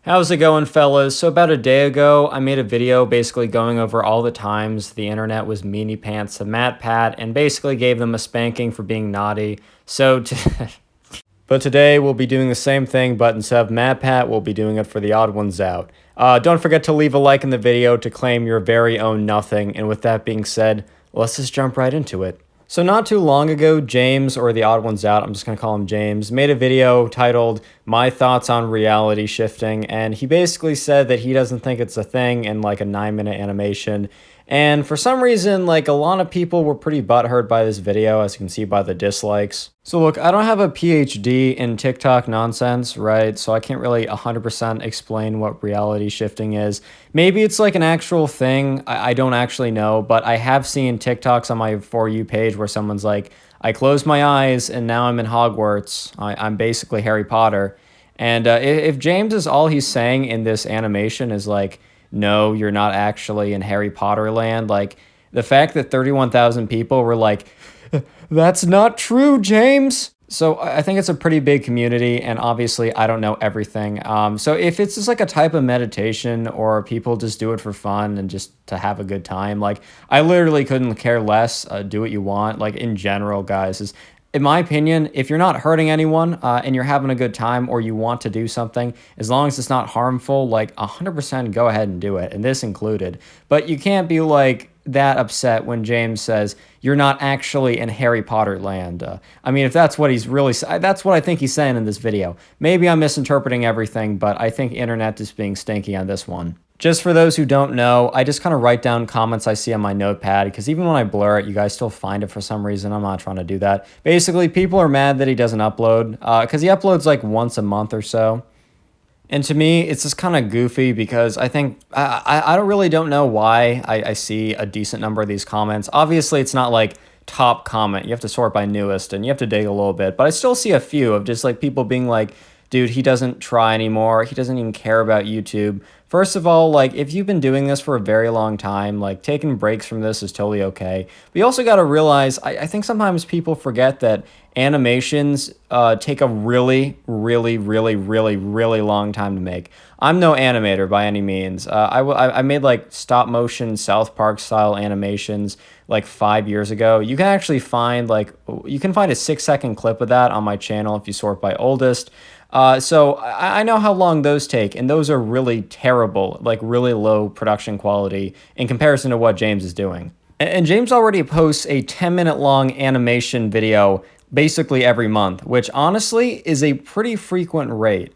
How's it going, fellas? So about a day ago, I made a video basically going over all the times the internet was meanie pants to MatPat and basically gave them a spanking for being naughty. But today we'll be doing the same thing, but instead of MatPat, we'll be doing it for the Odd1s Out. Don't forget to leave a like in the video to claim your very own nothing, and with that being said, let's just jump right into it. So not too long ago, James, or the Odd1s Out, I'm just going to call him James, made a video titled My Thoughts on Reality Shifting, and he basically said that he doesn't think it's a thing in like a 9-minute animation. And for some reason, like a lot of people were pretty butthurt by this video, as you can see by the dislikes. So look, I don't have a PhD in TikTok nonsense, right? So I can't really 100% explain what reality shifting is. Maybe it's like an actual thing. I don't actually know, but I have seen TikToks on my For You page where someone's like, I closed my eyes and now I'm in Hogwarts. I'm basically Harry Potter. And if James is all he's saying in this animation is like, no, you're not actually in Harry Potter land. Like, the fact that 31,000 people were like, that's not true, James. So I think it's a pretty big community, and obviously I don't know everything. So if it's just like a type of meditation or people just do it for fun and just to have a good time, like I literally couldn't care less. Do what you want. Like in general, guys, in my opinion, if you're not hurting anyone and you're having a good time or you want to do something, as long as it's not harmful, like 100% go ahead and do it, and this included. But you can't be like that upset when James says you're not actually in Harry Potter land. I mean, if that's what he's really, that's what I think he's saying in this video. Maybe I'm misinterpreting everything, but I think internet is being stinky on this one. Just for those who don't know, I just kind of write down comments I see on my notepad, because even when I blur it, you guys still find it for some reason. I'm not trying to do that. Basically, people are mad that he doesn't upload, because he uploads like once a month or so. And to me, it's just kind of goofy because I think, I don't know why I see a decent number of these comments. Obviously, it's not like top comment. You have to sort by newest and you have to dig a little bit. But I still see a few of just like people being like, dude, he doesn't try anymore. He doesn't even care about YouTube. First of all, like, if you've been doing this for a very long time, like, taking breaks from this is totally okay. But you also got to realize, I think sometimes people forget that animations take a really, really, really, really, really long time to make. I'm no animator by any means. I made, like, stop-motion South Park style animations, like, 5 years ago. You can actually find, like, you can find a 6-second clip of that on my channel if you sort by oldest. So I know how long those take, and those are really terrible, like really low production quality in comparison to what James is doing. And James already posts a 10-minute long animation video basically every month, which honestly is a pretty frequent rate.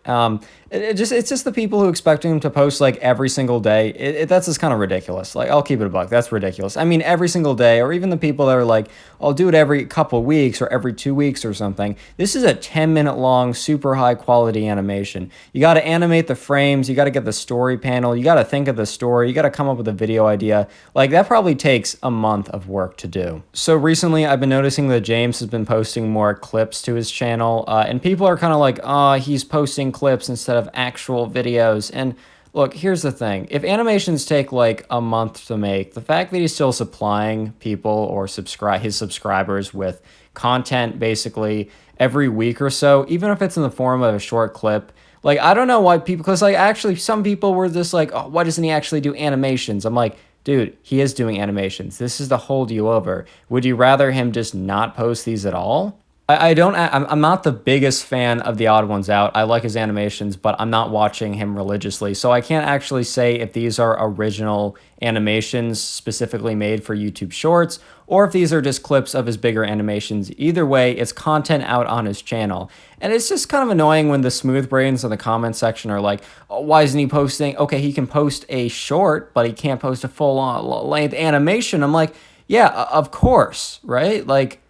It's just the people who expect him to post like every single day. That's just kind of ridiculous. Like, I'll keep it a buck. That's ridiculous. I mean, every single day, or even the people that are like, I'll do it every couple weeks or every 2 weeks or something. This is a 10-minute long, super high quality animation. You got to animate the frames. You got to get the story panel. You got to think of the story. You got to come up with a video idea. Like, that probably takes a month of work to do. So recently, I've been noticing that James has been posting more clips to his channel, and people are kind of like, oh, he's posting clips instead of actual videos. And look, here's the thing. If animations take like a month to make, the fact that he's still supplying people or his subscribers with content basically every week or so, even if it's in the form of a short clip, like, I don't know why people, because like actually some people were just like, oh, why doesn't he actually do animations? I'm like, dude, he is doing animations. This is to hold you over. Would you rather him just not post these at all? I'm not the biggest fan of the Odd1s Out. I like his animations, but I'm not watching him religiously. So I can't actually say if these are original animations specifically made for YouTube Shorts, or if these are just clips of his bigger animations. Either way, it's content out on his channel. And it's just kind of annoying when the smooth brains in the comment section are like, oh, why isn't he posting? Okay, he can post a short, but he can't post a full-length animation. I'm like, yeah, of course, right? Like,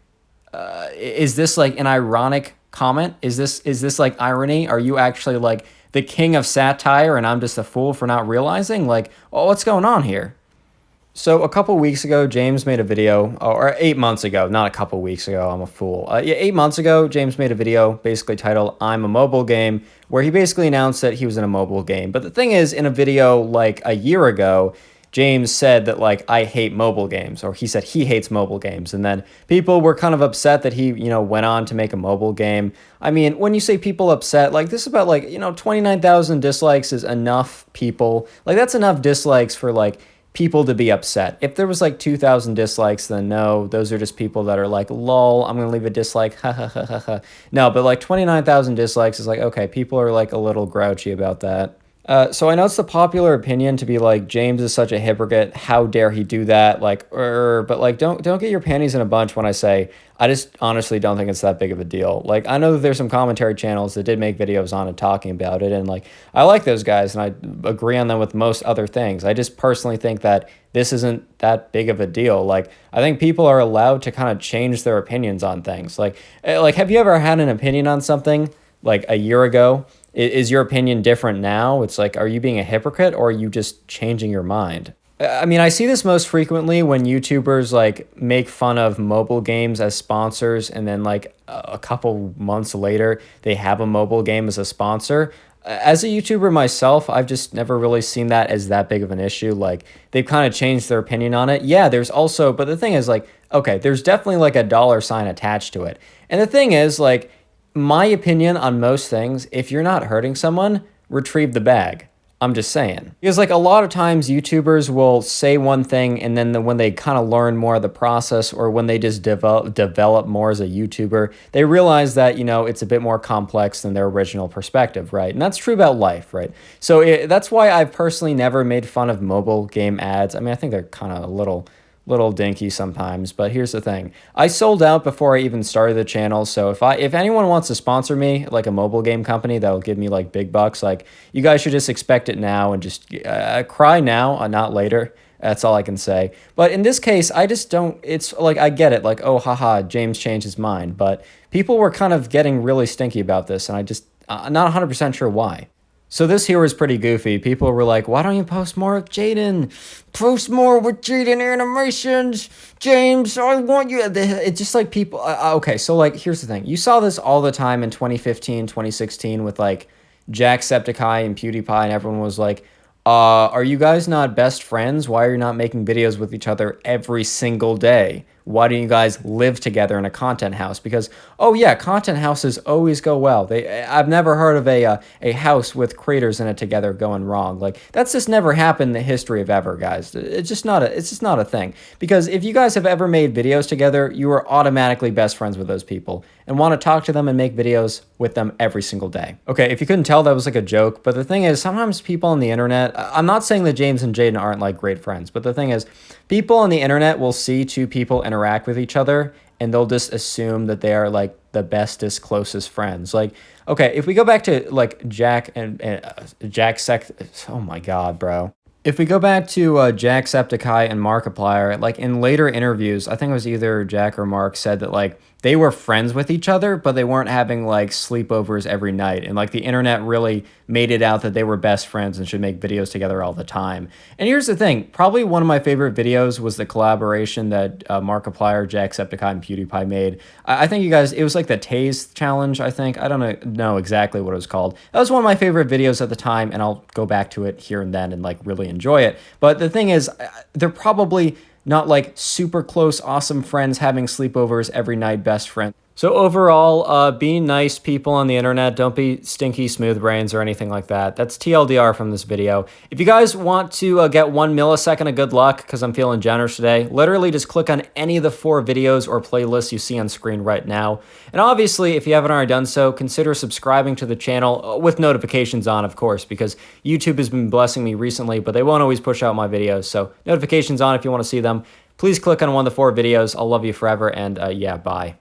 is this like an ironic comment? Is this like irony? Are you actually like the king of satire and I'm just a fool for not realizing? Like, oh, what's going on here? So a couple weeks ago, James made a video, or 8 months ago, not a couple weeks ago, I'm a fool. Yeah, 8 months ago, James made a video basically titled I'm a Mobile Game, where he basically announced that he was in a mobile game. But the thing is, in a video like a year ago, James said that like I hate mobile games, or he said he hates mobile games, and then people were kind of upset that he, went on to make a mobile game. I mean, when you say people upset, like this is about like, 29,000 dislikes is enough people. Like that's enough dislikes for like people to be upset. If there was like 2,000 dislikes, then no, those are just people that are like, lol, I'm gonna leave a dislike, ha ha ha ha ha. No, but like 29,000 dislikes is like, okay, people are like a little grouchy about that. So I know it's the popular opinion to be like, James is such a hypocrite. How dare he do that? Like, but like, don't get your panties in a bunch when I say I just honestly don't think it's that big of a deal. Like, I know that there's some commentary channels that did make videos on it talking about it, and like, I like those guys and I agree on them with most other things. I just personally think that this isn't that big of a deal. Like, I think people are allowed to kind of change their opinions on things. Like, have you ever had an opinion on something like a year ago? Is your opinion different now? It's like, are you being a hypocrite or are you just changing your mind? I mean, I see this most frequently when YouTubers like make fun of mobile games as sponsors, and then like a couple months later, they have a mobile game as a sponsor. As a YouTuber myself, I've just never really seen that as that big of an issue. Like, they've kind of changed their opinion on it. Yeah, there's also, but the thing is like, okay, there's definitely like a dollar sign attached to it. And the thing is like, my opinion on most things, if you're not hurting someone, retrieve the bag. I'm just saying. Because like a lot of times YouTubers will say one thing, and then when they kind of learn more of the process, or when they just develop more as a YouTuber, they realize that, it's a bit more complex than their original perspective, right? And that's true about life, right? So that's why I've personally never made fun of mobile game ads. I mean, I think they're kind of a little dinky sometimes, but here's the thing. I sold out before I even started the channel, so if anyone wants to sponsor me, like a mobile game company that'll give me like big bucks, like you guys should just expect it now and just cry now, not later. That's all I can say. But in this case, I just don't, it's like, I get it, like, oh, haha, James changed his mind, but people were kind of getting really stinky about this, and I just, not 100% sure why. So this here was pretty goofy. People were like, why don't you post more with Jaiden? Post more with Jaiden Animations. James, I want you. It's just like people. Okay, so like, here's the thing. You saw this all the time in 2015, 2016 with like Jacksepticeye and PewDiePie, and everyone was like, are you guys not best friends? Why are you not making videos with each other every single day? Why don't you guys live together in a content house? Because, oh yeah, content houses always go well. I've never heard of a house with creators in it together going wrong. Like, that's just never happened in the history of ever, guys. It's just not a thing. Because if you guys have ever made videos together, you are automatically best friends with those people and want to talk to them and make videos with them every single day. Okay, if you couldn't tell, that was like a joke, but the thing is, sometimes people on the internet, I'm not saying that James and Jaiden aren't like great friends, but the thing is, people on the internet will see two people interact with each other and they'll just assume that they are like the bestest, closest friends. Like, okay, if we go back to like oh my God, bro. If we go back to Jacksepticeye and Markiplier, like in later interviews, I think it was either Jack or Mark said that like they were friends with each other, but they weren't having like sleepovers every night. And like the internet really made it out that they were best friends and should make videos together all the time. And here's the thing, probably one of my favorite videos was the collaboration that Markiplier, Jacksepticeye, and PewDiePie made. I think you guys, it was like the Tase challenge, I think. I don't know exactly what it was called. That was one of my favorite videos at the time, and I'll go back to it here and then and like really enjoy it. But the thing is, they're probably not like super close, awesome friends having sleepovers every night, best friends. So overall, be nice people on the internet. Don't be stinky smooth brains or anything like that. That's TLDR from this video. If you guys want to get 1 millisecond of good luck, because I'm feeling generous today, literally just click on any of the 4 videos or playlists you see on screen right now. And obviously, if you haven't already done so, consider subscribing to the channel with notifications on, of course, because YouTube has been blessing me recently, but they won't always push out my videos. So notifications on if you want to see them. Please click on one of the 4 videos. I'll love you forever, and yeah, bye.